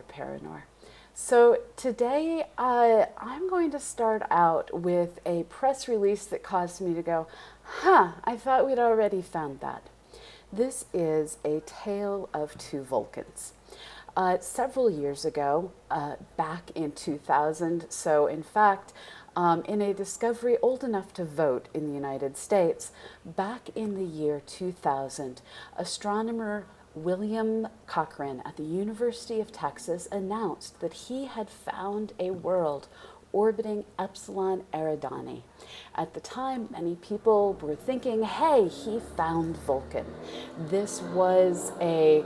dear Paranor. So today I'm going to start out with a press release that caused me to go, I thought we'd already found that. This is a tale of two Vulcans. Several years ago, back in 2000, so in fact, in a discovery old enough to vote in the United States, back in the year 2000, astronomer William Cochran at the University of Texas announced that he had found a world orbiting Epsilon Eridani. At the time, many people were thinking, hey, he found Vulcan. This was a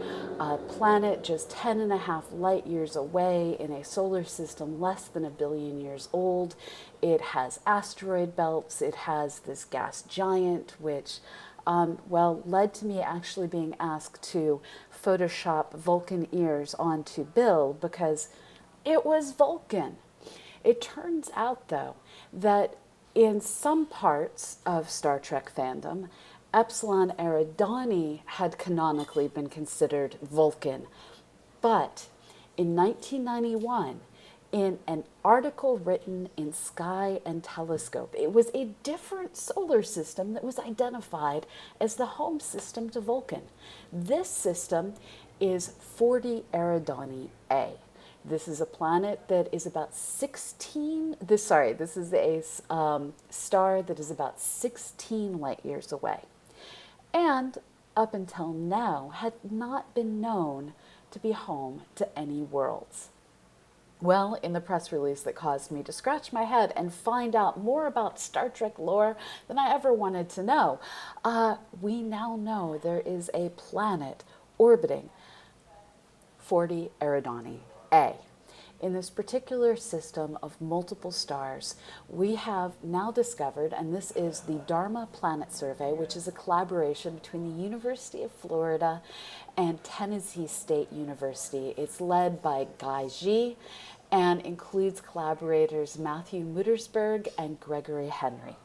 planet just 10.5 light years away in a solar system less than 1 billion years old. It has asteroid belts. It has this gas giant, which led to me actually being asked to Photoshop Vulcan ears onto Bill because it was Vulcan. It turns out, though, that in some parts of Star Trek fandom, Epsilon Eridani had canonically been considered Vulcan. But in 1991, in an article written in Sky and Telescope, it was a different solar system that was identified as the home system to Vulcan. This system is 40 Eridani A. This is a planet that is about 16, this is a star that is about 16 light years away. And up until now had not been known to be home to any worlds. Well, in the press release that caused me to scratch my head and find out more about Star Trek lore than I ever wanted to know, we now know there is a planet orbiting 40 Eridani A. In this particular system of multiple stars, we have now discovered, and this is the Dharma Planet Survey, which is a collaboration between the University of Florida and Tennessee State University. It's led by Guy G and includes collaborators Matthew Muttersberg and Gregory Henry.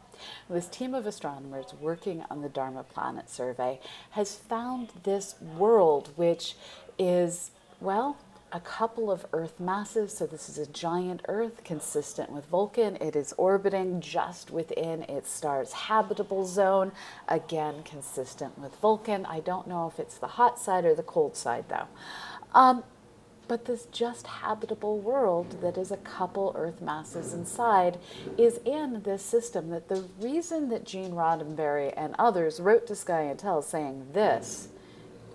This team of astronomers working on the Dharma Planet Survey has found this world, which is, a couple of Earth masses. So this is a giant Earth consistent with Vulcan. It is orbiting just within its star's habitable zone, again consistent with Vulcan. I don't know if it's the hot side or the cold side though. But this just habitable world that is a couple Earth masses inside is in this system. That the reason that Gene Roddenberry and others wrote to Sky and Tel saying this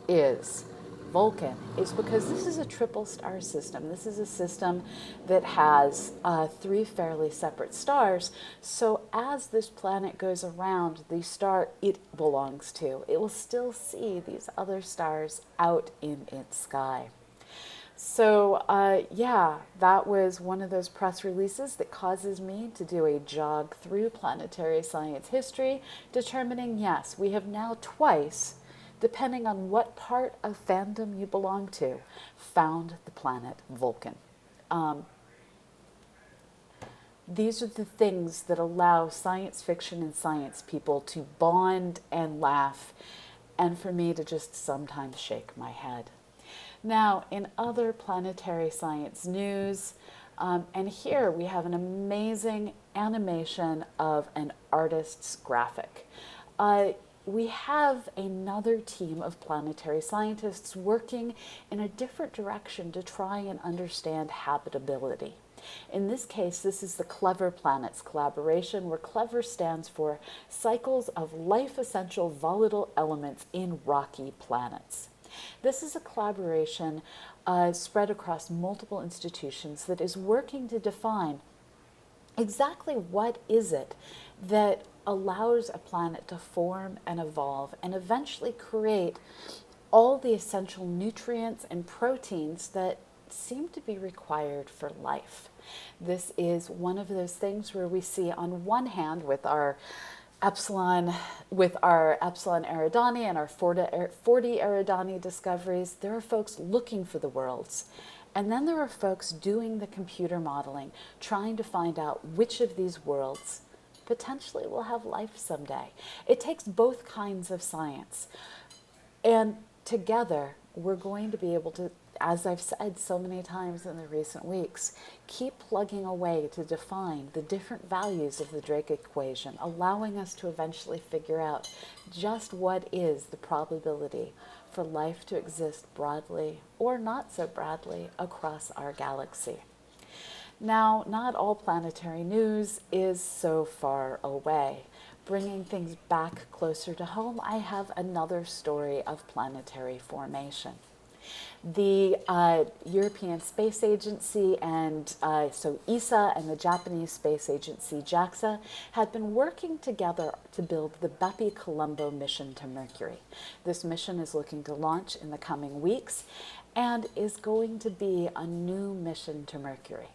is Vulcan is because this is a triple star system. This is a system that has 3 fairly separate stars. So as this planet goes around the star it belongs to, it will still see these other stars out in its sky. So that was one of those press releases that causes me to do a jog through planetary science history, determining, yes, we have now twice, depending on what part of fandom you belong to, found the planet Vulcan. These are the things that allow science fiction and science people to bond and laugh, and for me to just sometimes shake my head. Now, in other planetary science news, and here we have an amazing animation of an artist's graphic. We have another team of planetary scientists working in a different direction to try and understand habitability. In this case, this is the Clever Planets collaboration, where Clever stands for Cycles of Life-Essential Volatile Elements in Rocky Planets. This is a collaboration spread across multiple institutions that is working to define exactly what is it that allows a planet to form and evolve and eventually create all the essential nutrients and proteins that seem to be required for life. This is one of those things where we see on one hand with our Epsilon Eridani and our 40 Eridani discoveries, there are folks looking for the worlds. And then there are folks doing the computer modeling, trying to find out which of these worlds potentially will have life someday. It takes both kinds of science. And together, we're going to be able to as I've said so many times in the recent weeks, keep plugging away to define the different values of the Drake equation, allowing us to eventually figure out just what is the probability for life to exist broadly or not so broadly across our galaxy. Now, not all planetary news is so far away. Bringing things back closer to home, I have another story of planetary formation. The European Space Agency and so ESA and the Japanese Space Agency JAXA had been working together to build the Bepi-Colombo mission to Mercury. This mission is looking to launch in the coming weeks and is going to be a new mission to Mercury.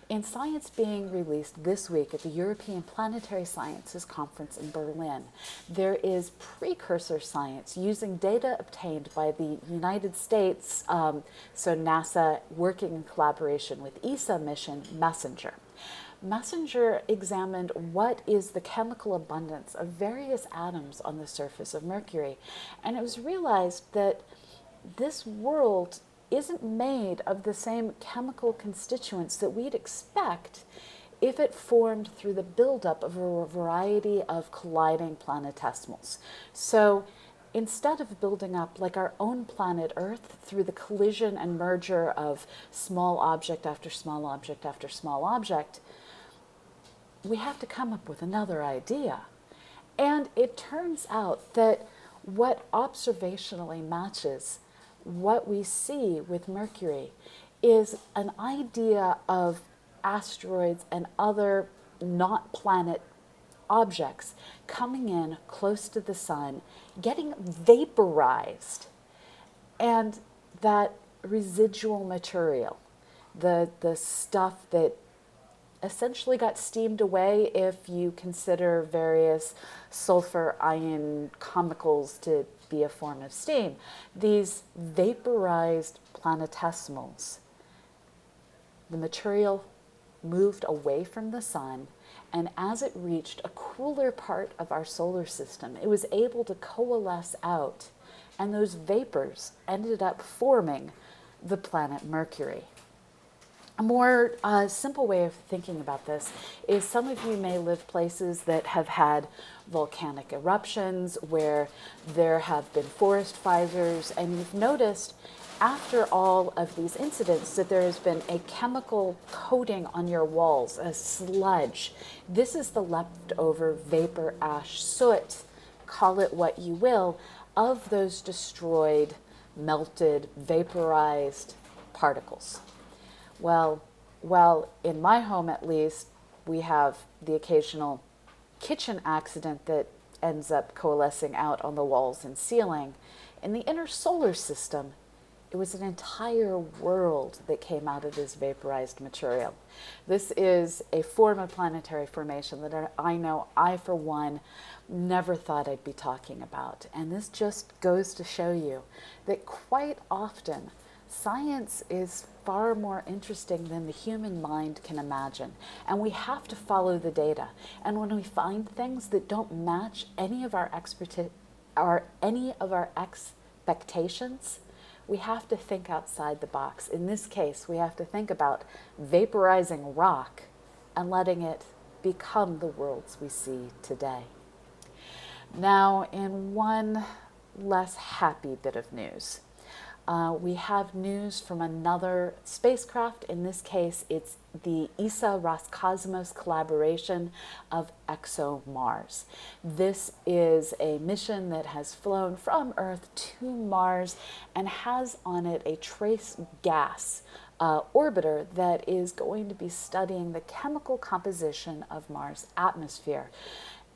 In science being released this week at the European Planetary Sciences Conference in Berlin, there is precursor science using data obtained by the United States, so NASA working in collaboration with ESA mission MESSENGER. MESSENGER examined what is the chemical abundance of various atoms on the surface of Mercury, and it was realized that this world isn't made of the same chemical constituents that we'd expect if it formed through the buildup of a variety of colliding planetesimals. So instead of building up like our own planet Earth through the collision and merger of small object after small object after small object, we have to come up with another idea. And it turns out that what observationally matches what we see with Mercury is an idea of asteroids and other not planet objects coming in close to the sun, getting vaporized, and that residual material, the stuff that essentially got steamed away if you consider various sulfur ion chemicals to be a form of steam. These vaporized planetesimals, the material moved away from the sun, and as it reached a cooler part of our solar system, it was able to coalesce out, and those vapors ended up forming the planet Mercury. A more simple way of thinking about this is some of you may live places that have had volcanic eruptions, where there have been forest fires, and you've noticed after all of these incidents that there has been a chemical coating on your walls, a sludge. This is the leftover vapor, ash, soot, call it what you will, of those destroyed, melted, vaporized particles. Well, in my home at least, we have the occasional kitchen accident that ends up coalescing out on the walls and ceiling. In the inner solar system, it was an entire world that came out of this vaporized material. This is a form of planetary formation that I know I, for one, never thought I'd be talking about. And this just goes to show you that quite often, science is far more interesting than the human mind can imagine, and we have to follow the data. And when we find things that don't match any of our expertise or any of our expectations, we have to think outside the box. In this case, we have to think about vaporizing rock and letting it become the worlds we see today. Now, in one less happy bit of news, we have news from another spacecraft. In this case, it's the ESA-Roscosmos collaboration of ExoMars. This is a mission that has flown from Earth to Mars and has on it a trace gas orbiter that is going to be studying the chemical composition of Mars' atmosphere.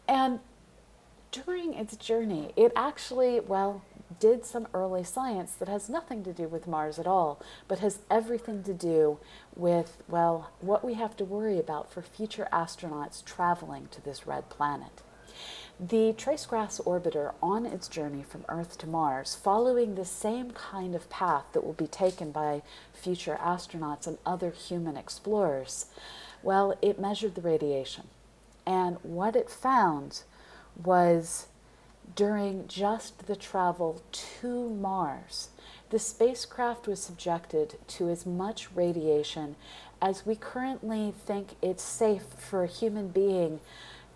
And during its journey, it actually, did some early science that has nothing to do with Mars at all, but has everything to do with, what we have to worry about for future astronauts traveling to this red planet. The trace gas orbiter on its journey from Earth to Mars, following the same kind of path that will be taken by future astronauts and other human explorers, it measured the radiation. And what it found was during just the travel to Mars, the spacecraft was subjected to as much radiation as we currently think it's safe for a human being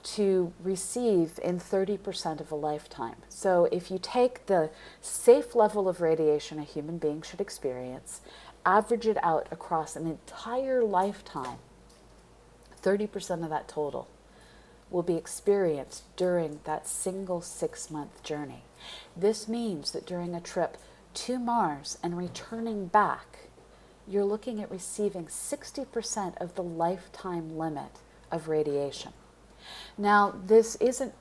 to receive in 30% of a lifetime. So if you take the safe level of radiation a human being should experience, average it out across an entire lifetime, 30% of that total will be experienced during that single 6-month journey. This means that during a trip to Mars and returning back, you're looking at receiving 60% of the lifetime limit of radiation. Now, this isn't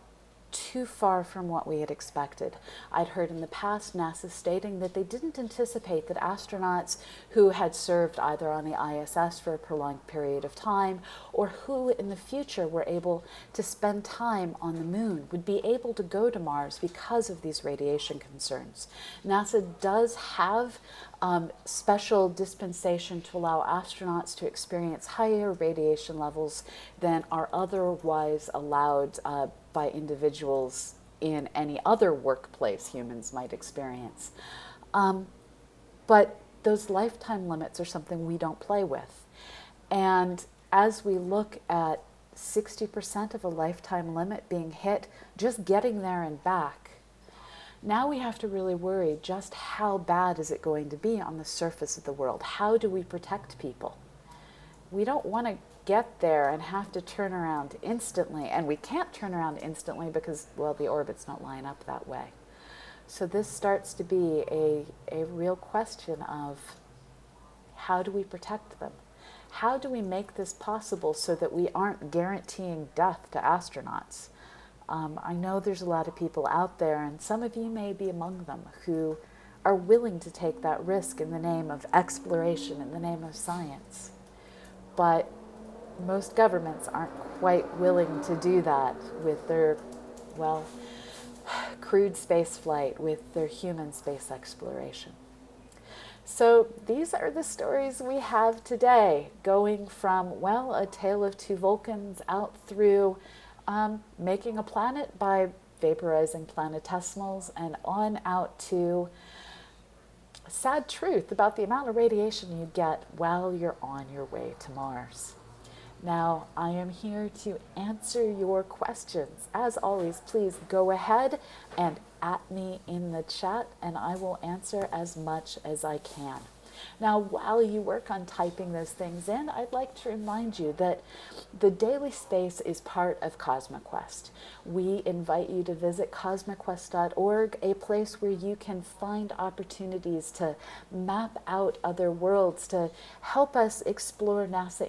too far from what we had expected. I'd heard in the past NASA stating that they didn't anticipate that astronauts who had served either on the ISS for a prolonged period of time or who in the future were able to spend time on the moon would be able to go to Mars because of these radiation concerns. NASA does have special dispensation to allow astronauts to experience higher radiation levels than are otherwise allowed by individuals in any other workplace humans might experience. But those lifetime limits are something we don't play with. And as we look at 60% of a lifetime limit being hit, just getting there and back, now we have to really worry just how bad is it going to be on the surface of the world? How do we protect people? We don't want to get there and have to turn around instantly, and we can't turn around instantly because, well, the orbits don't line up that way. So this starts to be a real question of how do we protect them? How do we make this possible so that we aren't guaranteeing death to astronauts? I know there's a lot of people out there, and some of you may be among them, who are willing to take that risk in the name of exploration, in the name of science. But most governments aren't quite willing to do that with their, well, crewed space flight, with their human space exploration. So these are the stories we have today, going from, well, a tale of two Vulcans out through making a planet by vaporizing planetesimals, and on out to a sad truth about the amount of radiation you get while you're on your way to Mars. Now, I am here to answer your questions. As always, please go ahead and at me in the chat, and I will answer as much as I can. Now, while you work on typing those things in, I'd like to remind you that the daily space is part of CosmoQuest. We invite you to visit CosmoQuest.org, a place where you can find opportunities to map out other worlds, to help us explore NASA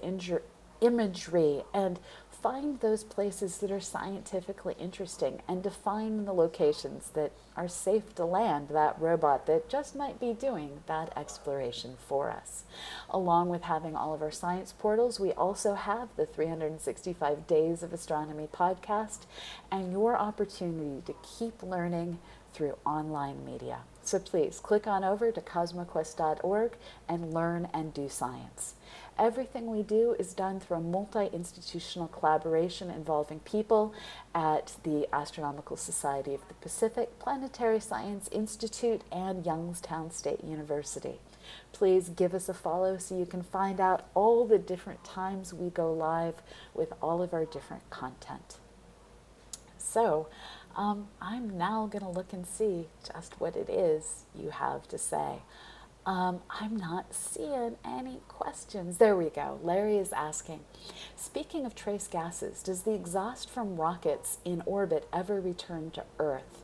imagery and find those places that are scientifically interesting, and define the locations that are safe to land that robot that just might be doing that exploration for us. Along with having all of our science portals, we also have the 365 Days of Astronomy podcast and your opportunity to keep learning through online media. So please click on over to CosmoQuest.org and learn and do science. Everything we do is done through a multi-institutional collaboration involving people at the Astronomical Society of the Pacific, Planetary Science Institute, and Youngstown State University. Please give us a follow so you can find out all the different times we go live with all of our different content. So, I'm now going to look and see just what it is you have to say. I'm not seeing any questions. There we go. Larry is asking, speaking of trace gases, does the exhaust from rockets in orbit ever return to Earth?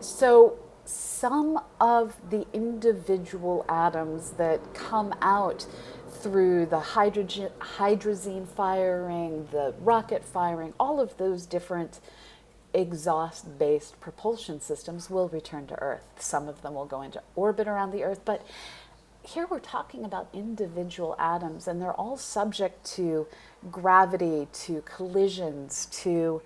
So some of the individual atoms that come out through the hydrazine firing, the rocket firing, all of those different exhaust-based propulsion systems will return to Earth. Some of them will go into orbit around the Earth, but here we're talking about individual atoms, and they're all subject to gravity, to collisions, to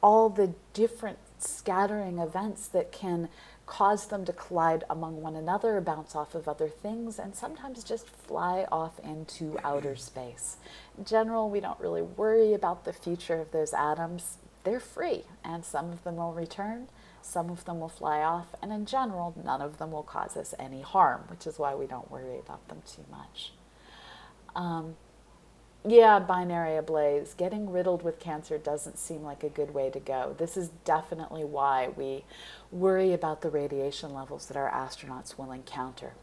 all the different scattering events that can cause them to collide among one another, bounce off of other things, and sometimes just fly off into outer space. In general, we don't really worry about the future of those atoms. They're free, and some of them will return, some of them will fly off, and in general, none of them will cause us any harm, which is why we don't worry about them too much. Yeah, binary ablaze. Getting riddled with cancer doesn't seem like a good way to go. This is definitely why we worry about the radiation levels that our astronauts will encounter.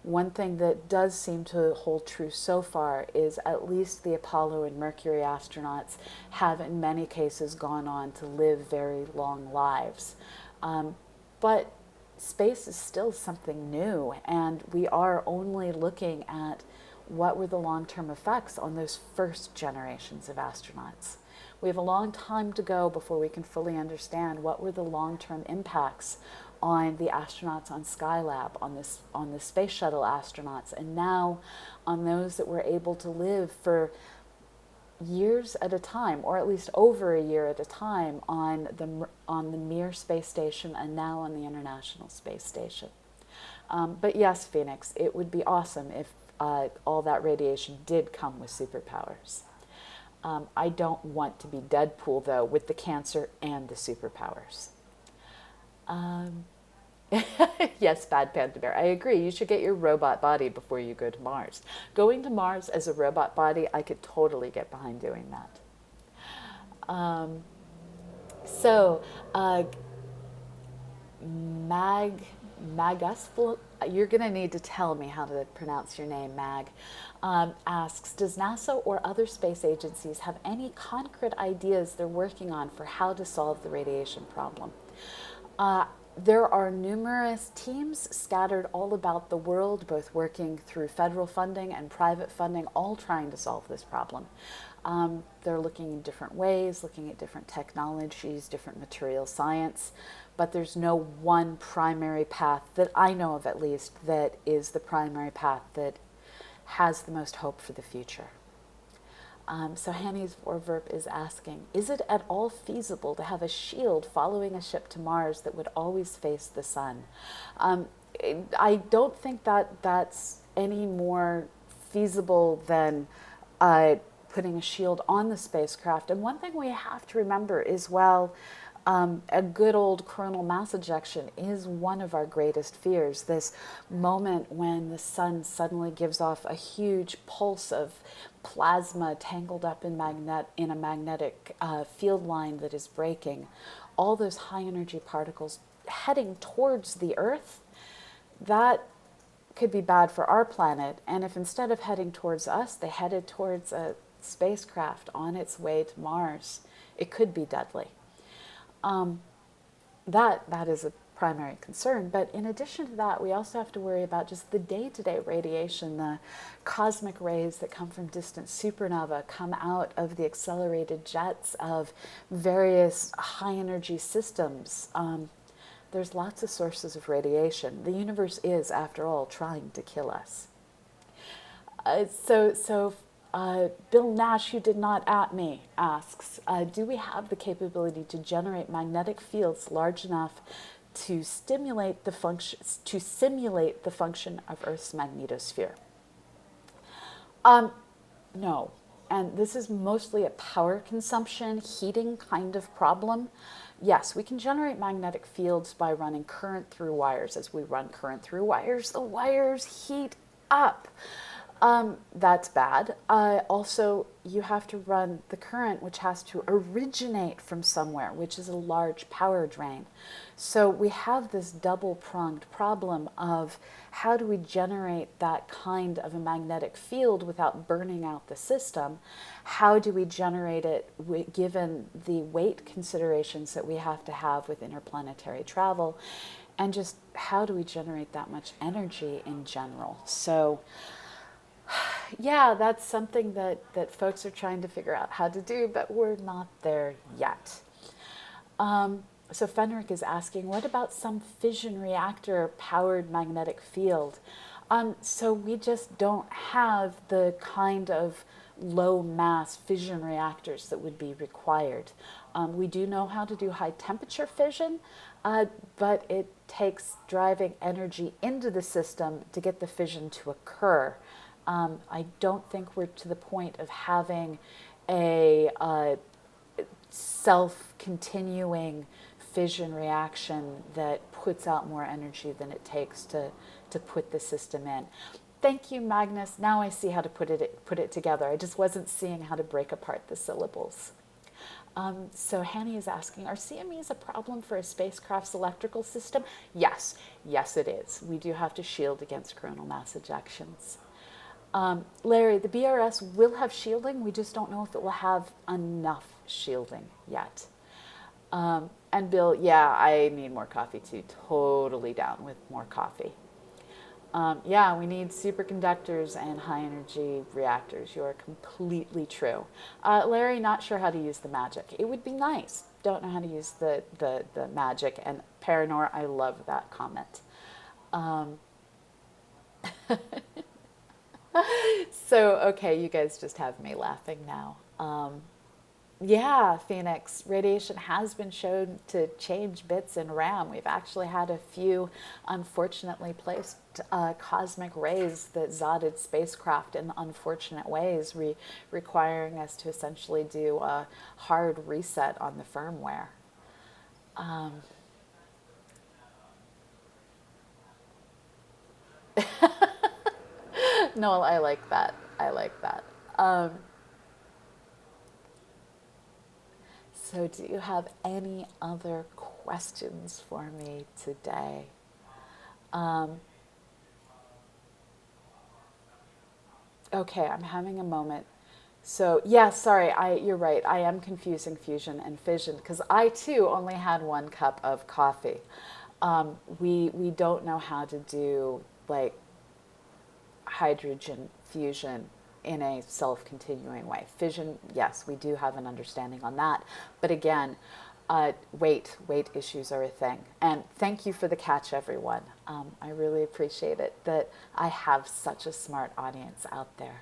One thing that does seem to hold true so far is at least the Apollo and Mercury astronauts have in many cases gone on to live very long lives. But space is still something new, and we are only looking at what were the long-term effects on those first generations of astronauts. We have a long time to go before we can fully understand what were the long-term impacts on the astronauts on Skylab, on the space shuttle astronauts, and now on those that were able to live for years at a time, or at least over a year at a time, on the Mir space station and now on the International Space Station. But yes, Phoenix, it would be awesome if all that radiation did come with superpowers. I don't want to be Deadpool, though, with the cancer and the superpowers. Yes, Bad Panda Bear, I agree. You should get your robot body before you go to Mars. Going to Mars as a robot body, I could totally get behind doing that. So, Magus, you're going to need to tell me how to pronounce your name, Mag, asks, does NASA or other space agencies have any concrete ideas they're working on for how to solve the radiation problem? There are numerous teams scattered all about the world, both working through federal funding and private funding, all trying to solve this problem. They're looking in different ways, looking at different technologies, different material science, but there's no one primary path that I know of, at least, that is the primary path that has the most hope for the future. So Hanny's Vorverp is asking, is it at all feasible to have a shield following a ship to Mars that would always face the sun? I don't think that that's any more feasible than putting a shield on the spacecraft. And one thing we have to remember is, while a good old coronal mass ejection is one of our greatest fears, this moment when the sun suddenly gives off a huge pulse of plasma tangled up in a magnetic field line that is breaking, all those high energy particles heading towards the Earth, that could be bad for our planet. And if instead of heading towards us, they headed towards a spacecraft on its way to Mars, it could be deadly. That is a primary concern. But in addition to that, we also have to worry about just the day-to-day radiation, the cosmic rays that come from distant supernova, come out of the accelerated jets of various high-energy systems. There's lots of sources of radiation. The universe is, after all, trying to kill us. Bill Nash, who did not at me, asks, do we have the capability to generate magnetic fields large enough to simulate the function of Earth's magnetosphere? No. And this is mostly a power consumption, heating kind of problem. Yes, we can generate magnetic fields by running current through wires. As we run current through wires, the wires heat up. That's bad. Also, you have to run the current, which has to originate from somewhere, which is a large power drain. So we have this double-pronged problem of how do we generate that kind of a magnetic field without burning out the system? How do we generate it given the weight considerations that we have to have with interplanetary travel? And just how do we generate that much energy in general? So yeah, that's something that folks are trying to figure out how to do, but we're not there yet. So Fenric is asking, what about some fission reactor powered magnetic field? So we just don't have the kind of low mass fission reactors that would be required. We do know how to do high temperature fission, but it takes driving energy into the system to get the fission to occur. I don't think we're to the point of having a self-continuing fission reaction that puts out more energy than it takes to put the system in. Thank you, Magnus. Now I see how to put it together. I just wasn't seeing how to break apart the syllables. So Hanny is asking, are CMEs a problem for a spacecraft's electrical system? Yes, yes it is. We do have to shield against coronal mass ejections. Larry, the BRS will have shielding. We just don't know if it will have enough shielding yet. And Bill, yeah, I need more coffee too. Totally down with more coffee. Yeah, we need superconductors and high energy reactors. You are completely true. Larry, not sure how to use the magic. It would be nice. Don't know how to use the magic. And Paranor, I love that comment. So, okay, you guys just have me laughing now. Yeah, Phoenix, radiation has been shown to change bits in RAM. We've actually had a few unfortunately placed cosmic rays that zotted spacecraft in unfortunate ways, requiring us to essentially do a hard reset on the firmware. No, I like that. I like that. So do you have any other questions for me today? Okay, I'm having a moment. So yeah, sorry, you're right. I am confusing fusion and fission because I too only had 1 cup of coffee. We don't know how to do like hydrogen fusion in a self-continuing way. Fission, yes, we do have an understanding on that. But again, weight issues are a thing. And thank you for the catch, everyone. I really appreciate it that I have such a smart audience out there.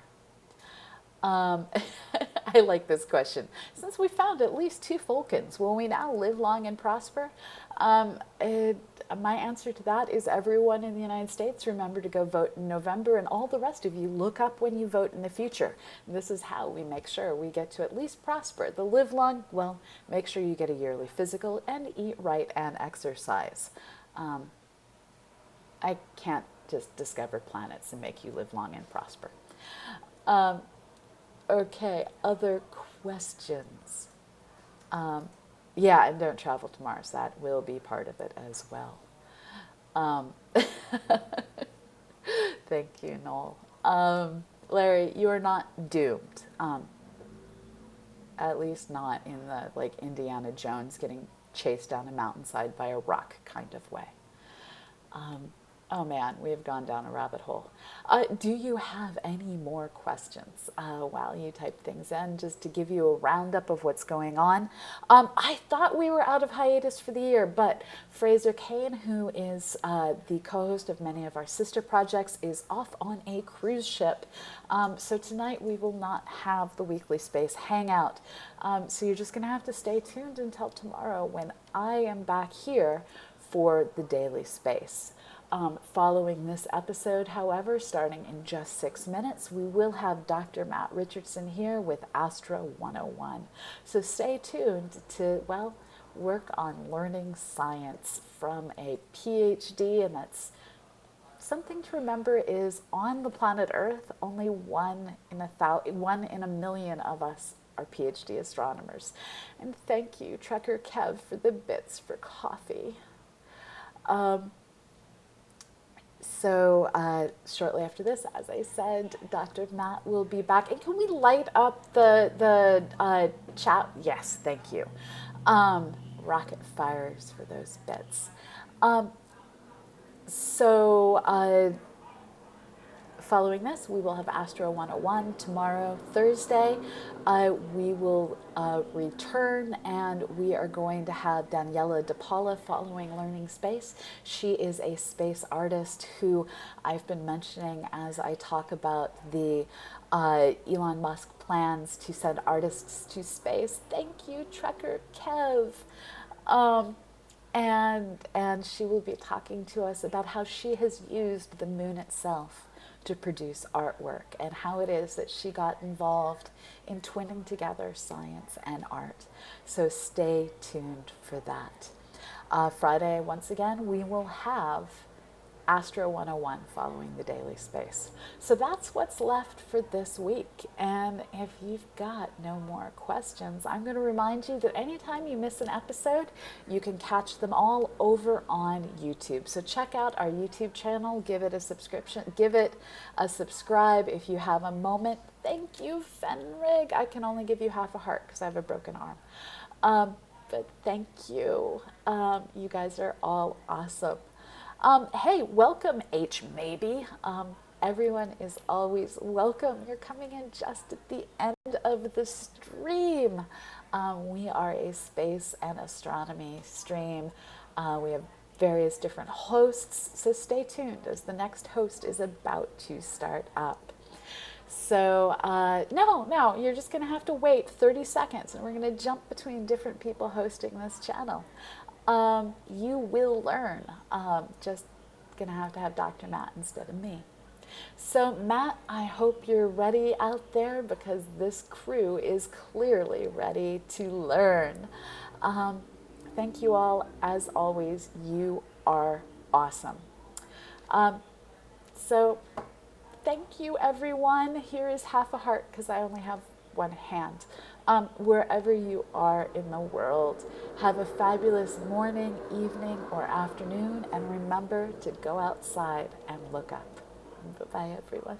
I like this question. Since we found at least 2 Fulcans, will we now live long and prosper? My answer to that is everyone in the United States, remember to go vote in November, and all the rest of you, look up when you vote in the future. This is how we make sure we get to at least prosper. The live long, well, make sure you get a yearly physical and eat right and exercise. I can't just discover planets and make you live long and prosper. Okay, other questions? Yeah, and don't travel to Mars. That will be part of it as well. Thank you, Noel. Larry, you are not doomed. At least not in the like Indiana Jones getting chased down a mountainside by a rock kind of way. Oh man, we have gone down a rabbit hole. Do you have any more questions while you type things in, just to give you a roundup of what's going on? I thought we were out of hiatus for the year, but Fraser Kane, who is the co-host of many of our sister projects, is off on a cruise ship. So tonight we will not have the weekly space hangout. So you're just going to have to stay tuned until tomorrow when I am back here for the daily space. Following this episode, however, starting in just 6 minutes, we will have Dr. Matt Richardson here with Astro 101. So stay tuned to, well, work on learning science from a PhD, and that's something to remember is on the planet Earth, only 1 in a million of us are PhD astronomers. And thank you, Trucker Kev, for the bits for coffee. So shortly after this, as I said, Dr. Matt will be back. And can we light up the chat? Yes, thank you. Rocket fires for those bits. Following this, we will have Astro 101 tomorrow, Thursday. We will return, and we are going to have Daniela DePaula following Learning Space. She is a space artist who I've been mentioning as I talk about the Elon Musk plans to send artists to space. Thank you, Trucker Kev. And she will be talking to us about how she has used the moon itself to produce artwork, and how it is that she got involved in twinning together science and art. So stay tuned for that. Friday, once again, we will have Astro 101 following the daily space. So that's what's left for this week. And if you've got no more questions, I'm going to remind you that anytime you miss an episode, you can catch them all over on YouTube. So check out our YouTube channel, give it a subscription, give it a subscribe if you have a moment. Thank you, Fenrig. I can only give you half a heart because I have a broken arm. But thank you. You guys are all awesome. Hey, welcome, H maybe. Everyone is always welcome. You're coming in just at the end of the stream. We are a space and astronomy stream. We have various different hosts, so stay tuned as the next host is about to start up. So, no, you're just going to have to wait 30 seconds and we're going to jump between different people hosting this channel. You will learn. Just gonna have to have Dr. Matt instead of me. So Matt, I hope you're ready out there because this crew is clearly ready to learn. Thank you all. As always, you are awesome. So thank you, everyone. Here is half a heart because I only have one hand. Wherever you are in the world, have a fabulous morning, evening, or afternoon, and remember to go outside and look up. Bye-bye, everyone.